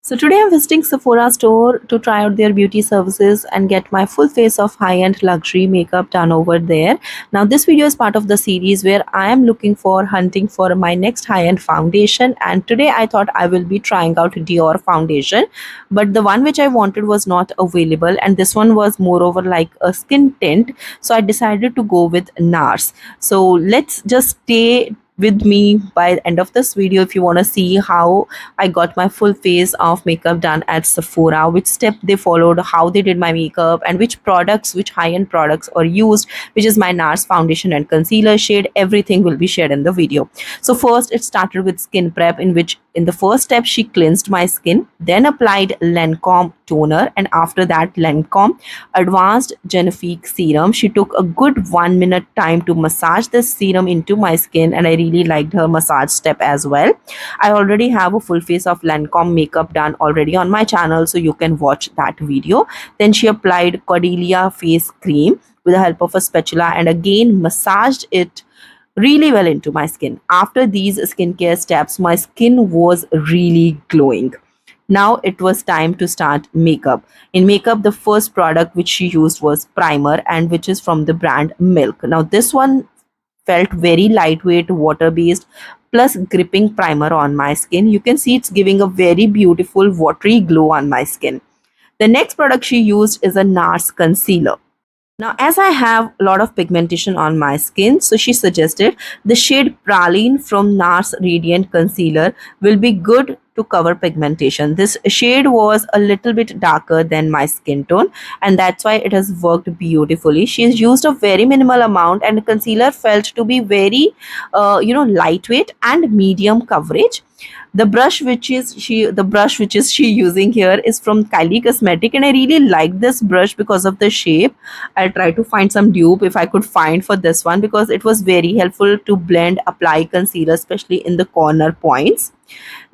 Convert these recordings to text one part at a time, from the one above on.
So today I'm visiting Sephora store to try out their beauty services and get my full face of high-end luxury makeup done over there. Now this video is part of the series where I am looking for hunting for my next high-end foundation, and today I thought I will be trying out Dior foundation, but the one which I wanted was not available, and this one was moreover like a skin tint, so I decided to go with Nars. So let's just stay with me by the end of this video if you want to see how I got my full face of makeup done at Sephora, which step they followed, how they did my makeup, and which products, which high-end products are used, which is my Nars foundation and concealer shade. Everything will be shared in the video. So first it started with skin prep, in which in the first step she cleansed my skin, then applied Lancome toner, and after that Lancome advanced Genifique serum. She took a good 1 minute time to massage this serum into my skin, and I really liked her massage step as well. I already have a full face of Lancome makeup done already on my channel, so you can watch that video. Then she applied Cordelia face cream with the help of a spatula and again massaged it really well into my skin. After these skincare steps, my skin was really glowing. Now it was time to start makeup. In makeup, the first product which she used was primer, and which is from the brand Milk. Now this one felt very lightweight, water based plus gripping primer on my skin. You can see it's giving a very beautiful watery glow on my skin. The next product she used is a Nars Concealer. Now, as I have a lot of pigmentation on my skin, so she suggested the shade Praline from Nars Radiant Concealer will be good to cover pigmentation. This shade was a little bit darker than my skin tone, and that's why it has worked beautifully. She's used a very minimal amount, and the concealer felt to be very lightweight and medium coverage. The brush which is she using here is from Kylie Cosmetic, and I really like this brush because of the shape. I'll try to find some dupe if I could find for this one, because it was very helpful to blend, apply concealer, especially in the corner points.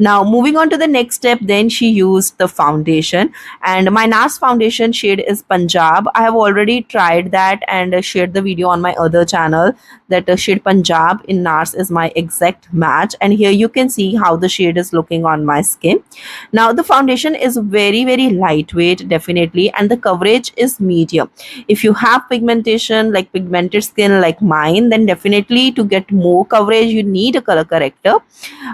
Now moving on to the next step, then she used the foundation, and my Nars foundation shade is Punjab. I have already tried that and shared the video on my other channel, that shade Punjab in Nars is my exact match, and here you can see how the shade is looking on my skin. Now the foundation is very lightweight definitely, and the coverage is medium. If you have pigmentation like pigmented skin like mine, then definitely to get more coverage you need a color corrector,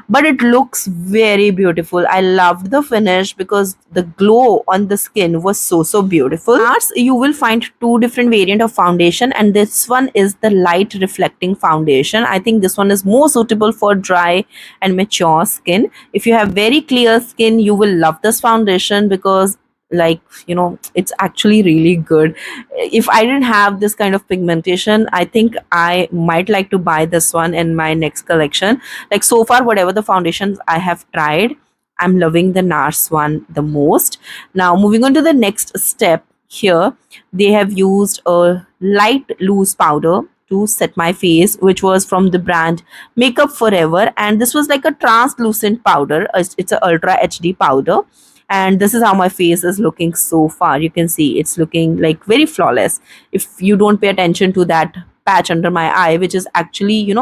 but it looks very beautiful. I loved the finish because the glow on the skin was so beautiful. Nars, you will find two different variant of foundation, and this one is the light reflecting foundation. I think this one is more suitable for dry and mature skin. If you have very clear skin, you will love this foundation because it's actually really good. If I didn't have this kind of pigmentation, I think I might like to buy this one in my next collection. Like, so far whatever the foundations I have tried, I'm loving the Nars one the most. Now moving on to the next step, here they have used a light loose powder to set my face, which was from the brand Makeup Forever, and this was like a translucent powder. It's a ultra HD powder, and this is how my face is looking so far. You can see it's looking like very flawless. If you don't pay attention to that patch under my eye, which is actually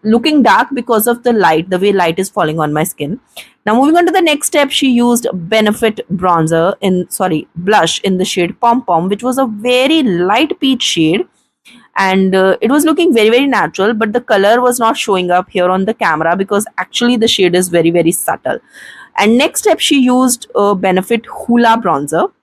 looking dark because of the light, the way light is falling on my skin. Now moving on to the next step, she used Benefit blush in the shade Pom Pom, which was a very light peach shade, and it was looking very natural, but the color was not showing up here on the camera because actually the shade is very subtle. And next step, she used Benefit Hoola bronzer.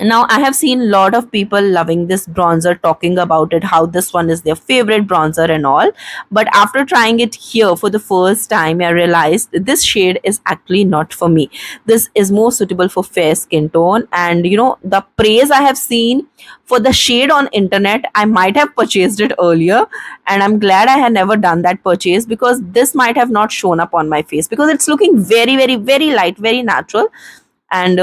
Now I have seen a lot of people loving this bronzer, talking about it, how this one is their favorite bronzer and all, but after trying it here for the first time, I realized this shade is actually not for me. This is more suitable for fair skin tone, and the praise I have seen for the shade on internet, I might have purchased it earlier, and I'm glad I had never done that purchase, because this might have not shown up on my face, because it's looking very light, very natural, and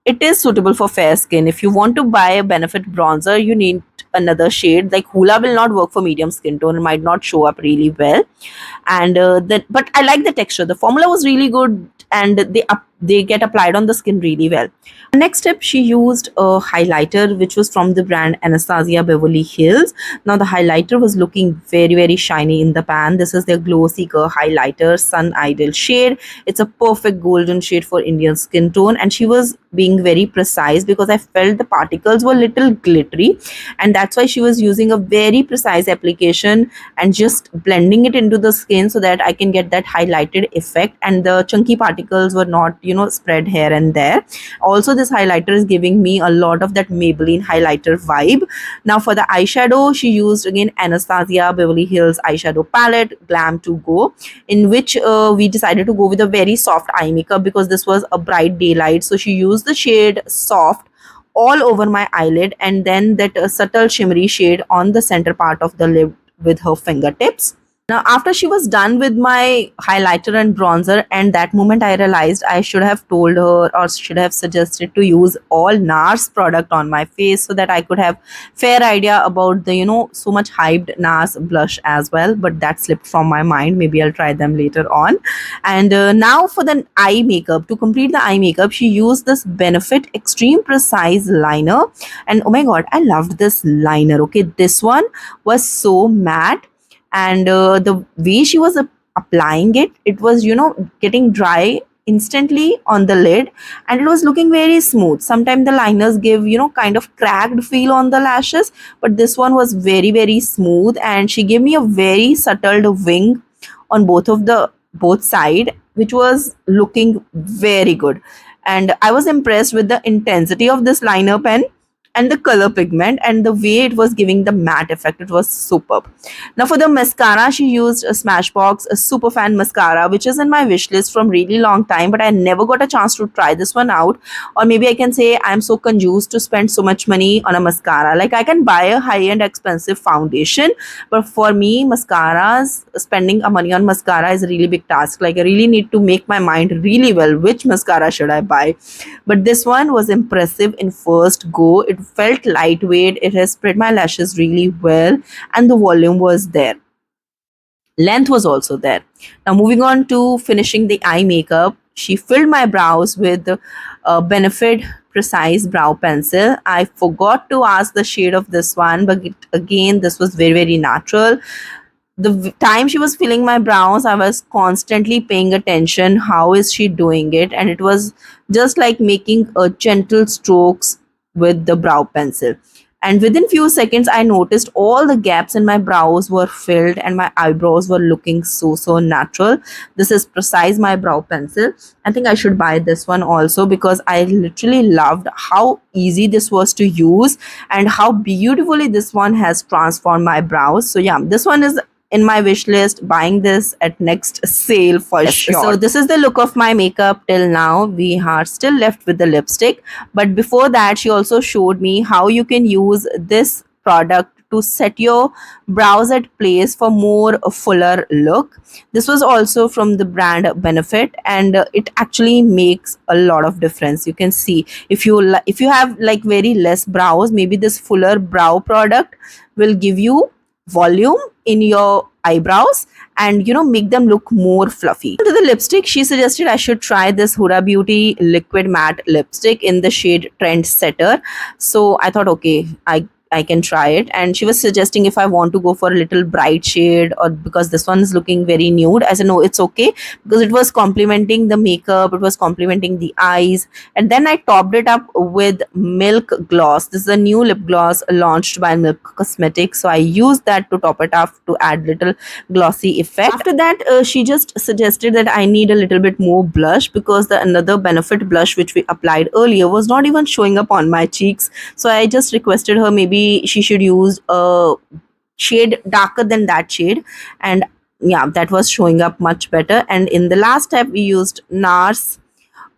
it is suitable for fair skin. If you want to buy a Benefit bronzer, you need another shade. Like, Hoola will not work for medium skin tone, it might not show up really well. And but I like the texture. The formula was really good, and they get applied on the skin really well. Next step, she used a highlighter which was from the brand Anastasia Beverly Hills. Now the highlighter was looking very very shiny in the pan. This is their Glow Seeker highlighter Sun Ideal shade. It's a perfect golden shade for Indian skin tone, and she was being very precise because I felt the particles were little glittery, and that's why she was using a very precise application and just blending it into the skin so that I can get that highlighted effect, and the chunky particles were not, spread here and there. Also, this highlighter is giving me a lot of that Maybelline highlighter vibe. Now for the eyeshadow, she used again Anastasia Beverly Hills eyeshadow palette Glam to Go, in which we decided to go with a very soft eye makeup because this was a bright daylight. So she used the shade Soft all over my eyelid, and then that subtle shimmery shade on the center part of the lid with her fingertips. Now, after she was done with my highlighter and bronzer, and that moment I realized I should have told her or should have suggested to use all Nars product on my face so that I could have fair idea about the, so much hyped Nars blush as well. But that slipped from my mind. Maybe I'll try them later on. And now for the eye makeup. To complete the eye makeup, she used this Benefit Extreme Precise liner. And oh my god, I loved this liner. Okay, this one was so matte, and the way she was applying it, it was getting dry instantly on the lid, and it was looking very smooth. Sometimes the liners give kind of cracked feel on the lashes, but this one was very very smooth, and she gave me a very subtle wing on both side, which was looking very good. And I was impressed with the intensity of this liner pen and the color pigment and the way it was giving the matte effect. It was superb. Now for the mascara, she used a Smashbox a Superfan mascara, which is in my wish list from really long time, but I never got a chance to try this one out. Or maybe I can say I'm so confused to spend so much money on a mascara. Like, I can buy a high-end expensive foundation, but for me, mascaras, spending a money on mascara is a really big task. Like, I really need to make my mind really well which mascara should I buy. But this one was impressive in first go. It felt lightweight, it has spread my lashes really well, and the volume was there. Length was also there. Now moving on to finishing the eye makeup, she filled my brows with Benefit Precise Brow Pencil. I forgot to ask the shade of this one, but again, this was very very natural. The time she was filling my brows, I was constantly paying attention how is she doing it, and it was just like making a gentle strokes with the brow pencil. And within few seconds, I noticed all the gaps in my brows were filled and my eyebrows were looking so natural. This is Precise My Brow Pencil. I think I should buy this one also because I literally loved how easy this was to use and how beautifully this one has transformed my brows. So yeah, this one is in my wish list, buying this at next sale for sure. So this is the look of my makeup till now. We are still left with the lipstick, but before that she also showed me how you can use this product to set your brows at place for more fuller look. This was also from the brand Benefit, and it actually makes a lot of difference. You can see if you have like very less brows, maybe this fuller brow product will give you volume in your eyebrows and make them look more fluffy. To the lipstick, she suggested I should try this Huda Beauty liquid matte lipstick in the shade Trendsetter. So I thought, okay, I can try it. And she was suggesting if I want to go for a little bright shade or because this one is looking very nude. I said, no, it's okay because it was complementing the makeup, it was complementing the eyes. And then I topped it up with Milk Gloss. This is a new lip gloss launched by Milk Cosmetics. So I used that to top it up to add little glossy effect. After that, she just suggested that I need a little bit more blush because the another Benefit blush which we applied earlier was not even showing up on my cheeks. So I just requested her maybe she should use a shade darker than that shade, and yeah, that was showing up much better. And in the last step, we used Nars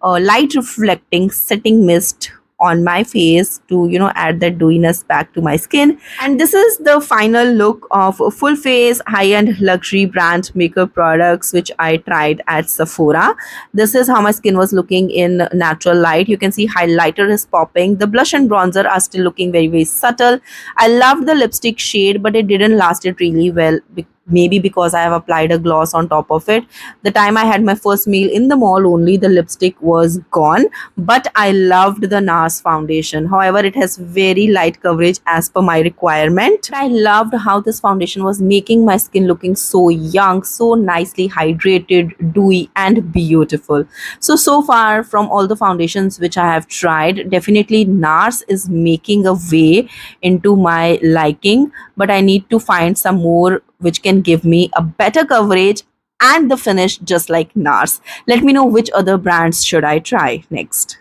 light reflecting setting mist on my face to add that dewiness back to my skin. And this is the final look of full face high-end luxury brand makeup products which I tried at Sephora. This is how my skin was looking in natural light. You can see highlighter is popping, the blush and bronzer are still looking very very subtle. I loved the lipstick shade, but it didn't last it really well maybe because I have applied a gloss on top of it. The time I had my first meal in the mall only, the lipstick was gone. But I loved the Nars foundation. However, it has very light coverage as per my requirement. I loved how this foundation was making my skin looking so young, so nicely hydrated, dewy, and beautiful. So far from all the foundations which I have tried, definitely Nars is making a way into my liking, but I need to find some more which can give me a better coverage and the finish just like Nars. Let me know which other brands should I try next.